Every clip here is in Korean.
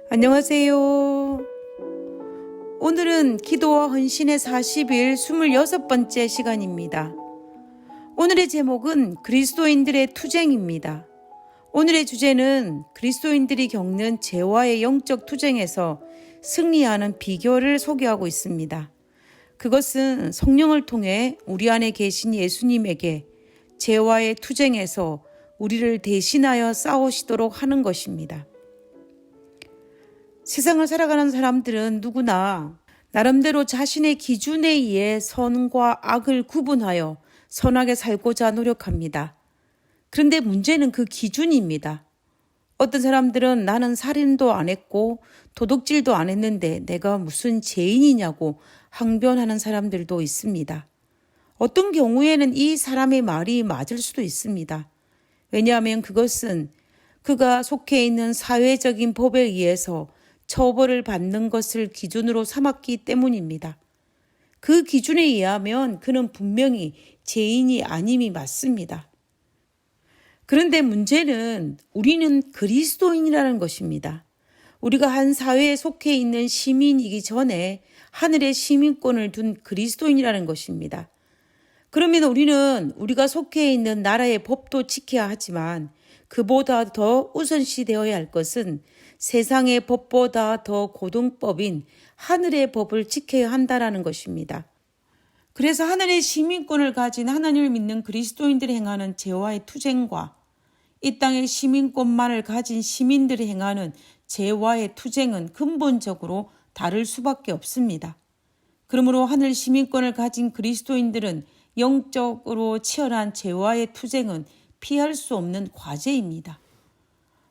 안녕하세요. 오늘은 기도와 헌신의 40일 26번째 시간입니다. 오늘의 제목은 그리스도인들의 투쟁입니다. 오늘의 주제는 그리스도인들이 겪는 죄와의 영적 투쟁에서 승리하는 비결을 소개하고 있습니다. 그것은 성령을 통해 우리 안에 계신 예수님에게 죄와의 투쟁에서 우리를 대신하여 싸우시도록 하는 것입니다. 세상을 살아가는 사람들은 누구나 나름대로 자신의 기준에 의해 선과 악을 구분하여 선하게 살고자 노력합니다. 그런데 문제는 그 기준입니다. 어떤 사람들은 나는 살인도 안 했고 도둑질도 안 했는데 내가 무슨 죄인이냐고 항변하는 사람들도 있습니다. 어떤 경우에는 이 사람의 말이 맞을 수도 있습니다. 왜냐하면 그것은 그가 속해 있는 사회적인 법에 의해서 처벌을 받는 것을 기준으로 삼았기 때문입니다. 그 기준에 의하면 그는 분명히 죄인이 아님이 맞습니다. 그런데 문제는 우리는 그리스도인이라는 것입니다. 우리가 한 사회에 속해 있는 시민이기 전에 하늘의 시민권을 둔 그리스도인이라는 것입니다. 그러면 우리는 우리가 속해 있는 나라의 법도 지켜야 하지만 그보다 더 우선시 되어야 할 것은 세상의 법보다 더 고등법인 하늘의 법을 지켜야 한다는 것입니다. 그래서 하늘의 시민권을 가진 하나님을 믿는 그리스도인들이 행하는 죄와의 투쟁과 이 땅의 시민권만을 가진 시민들이 행하는 죄와의 투쟁은 근본적으로 다를 수밖에 없습니다. 그러므로 하늘 시민권을 가진 그리스도인들은 영적으로 치열한 죄와의 투쟁은 피할 수 없는 과제입니다.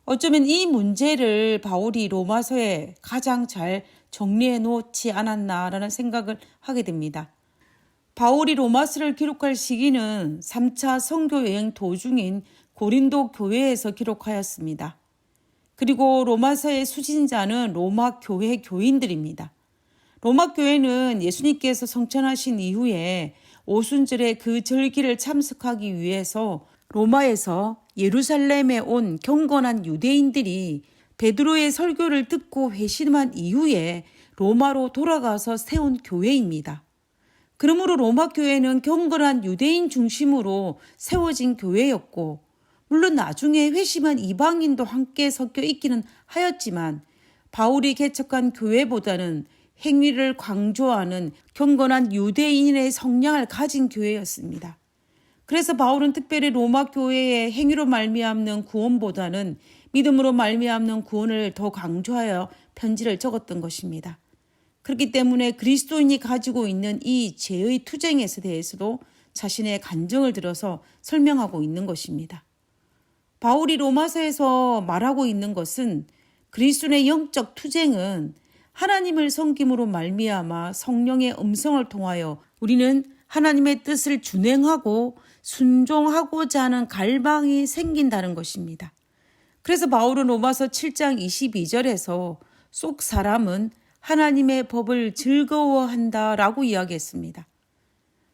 어쩌면 이 문제를 바울이 로마서에 가장 잘 정리해 놓지 않았나라는 생각을 하게 됩니다. 바울이 로마서를 기록할 시기는 3차 선교 여행 도중인 고린도 교회에서 기록하였습니다. 그리고 로마서의 수신자는 로마 교회 교인들입니다. 로마 교회는 예수님께서 성천하신 이후에 오순절에 그 절기를 참석하기 위해서 로마에서 예루살렘에 온 경건한 유대인들이 베드로의 설교를 듣고 회심한 이후에 로마로 돌아가서 세운 교회입니다. 그러므로 로마 교회는 경건한 유대인 중심으로 세워진 교회였고 물론 나중에 회심한 이방인도 함께 섞여 있기는 하였지만 바울이 개척한 교회보다는 행위를 강조하는 경건한 유대인의 성향을 가진 교회였습니다. 그래서 바울은 특별히 로마 교회의 행위로 말미암는 구원보다는 믿음으로 말미암는 구원을 더 강조하여 편지를 적었던 것입니다. 그렇기 때문에 그리스도인이 가지고 있는 이 죄의 투쟁에 대해서도 자신의 간증을 들어서 설명하고 있는 것입니다. 바울이 로마서에서 말하고 있는 것은 그리스도인의 영적 투쟁은 하나님을 섬김으로 말미암아 성령의 음성을 통하여 우리는 하나님의 뜻을 준행하고 순종하고자 하는 갈망이 생긴다는 것입니다. 그래서 바울은 로마서 7장 22절에서 속 사람은 하나님의 법을 즐거워한다라고 이야기했습니다.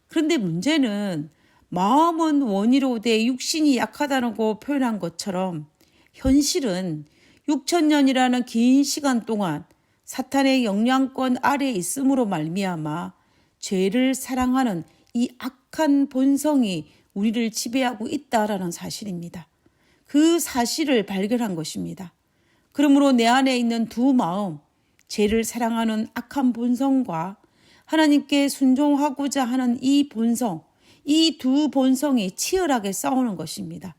그런데 문제는 마음은 원이로되 육신이 약하다고 표현한 것처럼 현실은 6,000년이라는 긴 시간 동안 사탄의 영향권 아래에 있음으로 말미암아 죄를 사랑하는 이 악한 본성이 우리를 지배하고 있다라는 사실입니다. 그 사실을 발견한 것입니다. 그러므로 내 안에 있는 두 마음, 죄를 사랑하는 악한 본성과 하나님께 순종하고자 하는 이 본성, 이 두 본성이 치열하게 싸우는 것입니다.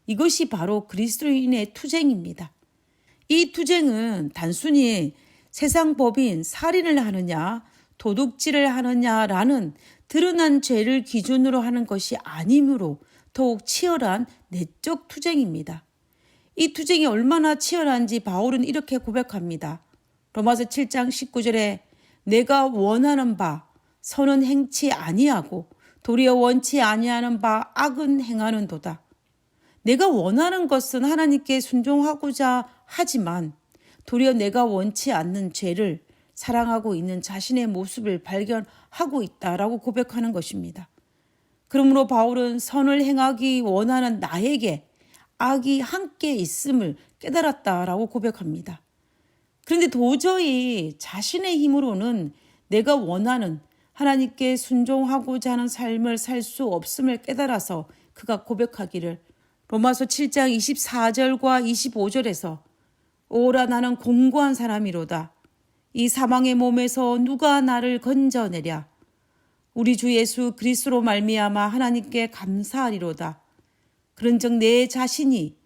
이것이 바로 그리스도인의 투쟁입니다. 이 투쟁은 단순히 세상 법인 살인을 하느냐, 도둑질을 하느냐라는 드러난 죄를 기준으로 하는 것이 아니므로 더욱 치열한 내적 투쟁입니다. 이 투쟁이 얼마나 치열한지 바울은 이렇게 고백합니다. 로마서 7장 19절에 내가 원하는 바 선은 행치 아니하고 도리어 원치 아니하는 바 악은 행하는도다. 내가 원하는 것은 하나님께 순종하고자 하지만 도리어 내가 원치 않는 죄를 사랑하고 있는 자신의 모습을 발견하고 있다라고 고백하는 것입니다. 그러므로 바울은 선을 행하기 원하는 나에게 악이 함께 있음을 깨달았다라고 고백합니다. 그런데 도저히 자신의 힘으로는 내가 원하는 하나님께 순종하고자 하는 삶을 살 수 없음을 깨달아서 그가 고백하기를 로마서 7장 24절과 25절에서 오라 나는 공고한 사람이로다. 이 사망의 몸에서 누가 나를 건져내랴. 우리 주 예수 그리스도로 말미암아 하나님께 감사하리로다. 그런즉 내 자신이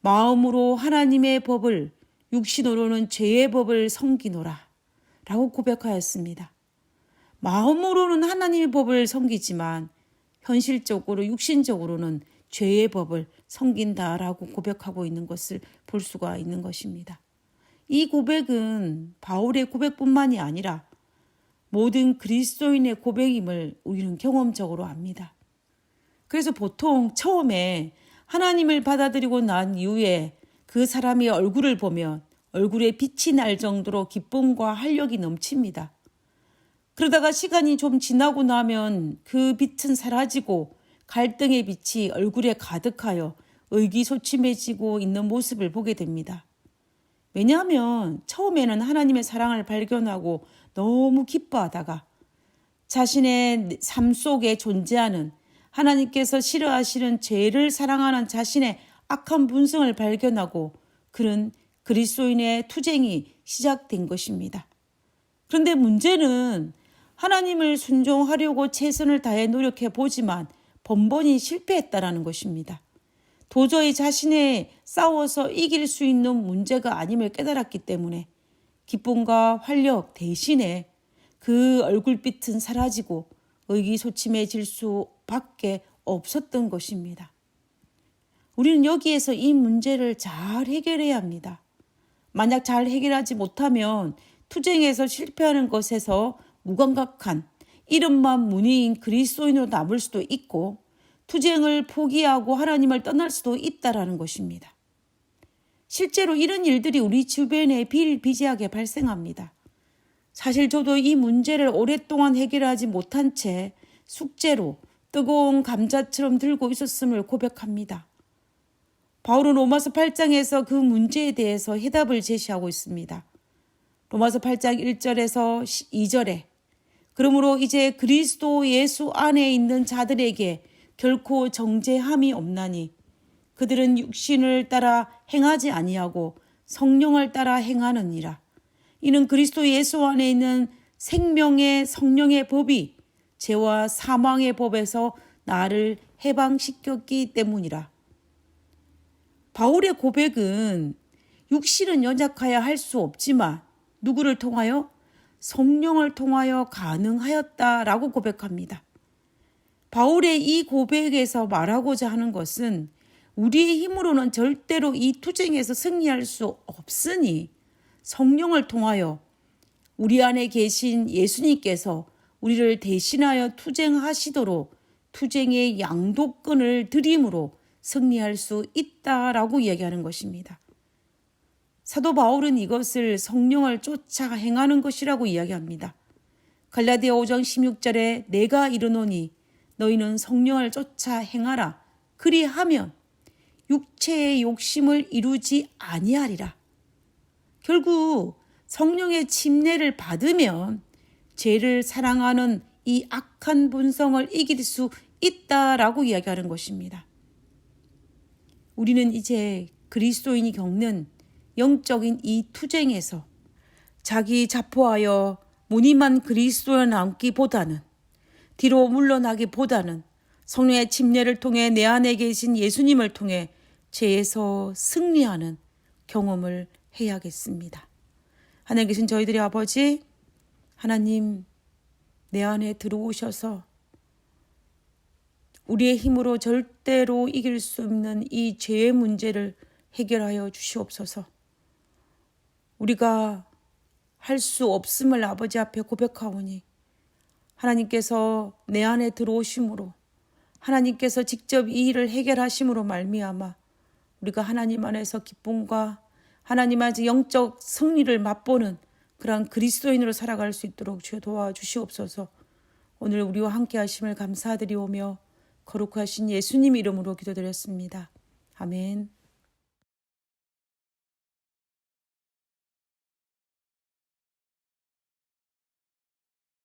마음으로 하나님의 법을 육신으로는 죄의 법을 섬기노라 라고 고백하였습니다. 마음으로는 하나님의 법을 섬기지만 현실적으로 육신적으로는 죄의 법을 섬긴다라고 고백하고 있는 것을 볼 수가 있는 것입니다. 이 고백은 바울의 고백뿐만이 아니라 모든 그리스도인의 고백임을 우리는 경험적으로 압니다. 그래서 보통 처음에 하나님을 받아들이고 난 이후에 그 사람의 얼굴을 보면 얼굴에 빛이 날 정도로 기쁨과 활력이 넘칩니다. 그러다가 시간이 좀 지나고 나면 그 빛은 사라지고 갈등의 빛이 얼굴에 가득하여 의기소침해지고 있는 모습을 보게 됩니다. 왜냐하면 처음에는 하나님의 사랑을 발견하고 너무 기뻐하다가 자신의 삶 속에 존재하는 하나님께서 싫어하시는 죄를 사랑하는 자신의 악한 본성을 발견하고 그런 그리스도인의 투쟁이 시작된 것입니다. 그런데 문제는 하나님을 순종하려고 최선을 다해 노력해 보지만 번번이 실패했다라는 것입니다. 도저히 자신의 싸워서 이길 수 있는 문제가 아님을 깨달았기 때문에 기쁨과 활력 대신에 그 얼굴빛은 사라지고 의기소침해질 수밖에 없었던 것입니다. 우리는 여기에서 이 문제를 잘 해결해야 합니다. 만약 잘 해결하지 못하면 투쟁에서 실패하는 것에서 무감각한 이름만 무늬인 그리스도인으로 남을 수도 있고 투쟁을 포기하고 하나님을 떠날 수도 있다라는 것입니다. 실제로 이런 일들이 우리 주변에 비일비재하게 발생합니다. 사실 저도 이 문제를 오랫동안 해결하지 못한 채 숙제로 뜨거운 감자처럼 들고 있었음을 고백합니다. 바울은 로마서 8장에서 그 문제에 대해서 해답을 제시하고 있습니다. 로마서 8장 1절에서 2절에 그러므로 이제 그리스도 예수 안에 있는 자들에게 결코 정죄함이 없나니 그들은 육신을 따라 행하지 아니하고 성령을 따라 행하느니라. 이는 그리스도 예수 안에 있는 생명의 성령의 법이 죄와 사망의 법에서 나를 해방시켰기 때문이라. 바울의 고백은 육신은 연약하여 할 수 없지만 누구를 통하여? 성령을 통하여 가능하였다라고 고백합니다. 바울의 이 고백에서 말하고자 하는 것은 우리의 힘으로는 절대로 이 투쟁에서 승리할 수 없으니 성령을 통하여 우리 안에 계신 예수님께서 우리를 대신하여 투쟁하시도록 투쟁의 양도권을 드림으로 승리할 수 있다라고 이야기하는 것입니다. 사도 바울은 이것을 성령을 쫓아 행하는 것이라고 이야기합니다. 갈라디아 5장 16절에 내가 이르노니 너희는 성령을 쫓아 행하라. 그리하면 육체의 욕심을 이루지 아니하리라. 결국 성령의 침례를 받으면 죄를 사랑하는 이 악한 본성을 이길 수 있다라고 이야기하는 것입니다. 우리는 이제 그리스도인이 겪는 영적인 이 투쟁에서 자기 자포하여 무늬만 그리스도에 남기보다는 뒤로 물러나기보다는 성령의 침례를 통해 내 안에 계신 예수님을 통해 죄에서 승리하는 경험을 해야겠습니다. 하나님 계신 저희들의 아버지, 하나님 내 안에 들어오셔서 우리의 힘으로 절대로 이길 수 없는 이 죄의 문제를 해결하여 주시옵소서. 우리가 할 수 없음을 아버지 앞에 고백하오니 하나님께서 내 안에 들어오심으로 하나님께서 직접 이 일을 해결하심으로 말미암아 우리가 하나님 안에서 기쁨과 하나님 안에서 영적 승리를 맛보는 그러한 그리스도인으로 살아갈 수 있도록 주여 도와주시옵소서. 오늘 우리와 함께 하심을 감사드리오며 거룩하신 예수님 이름으로 기도드렸습니다. 아멘.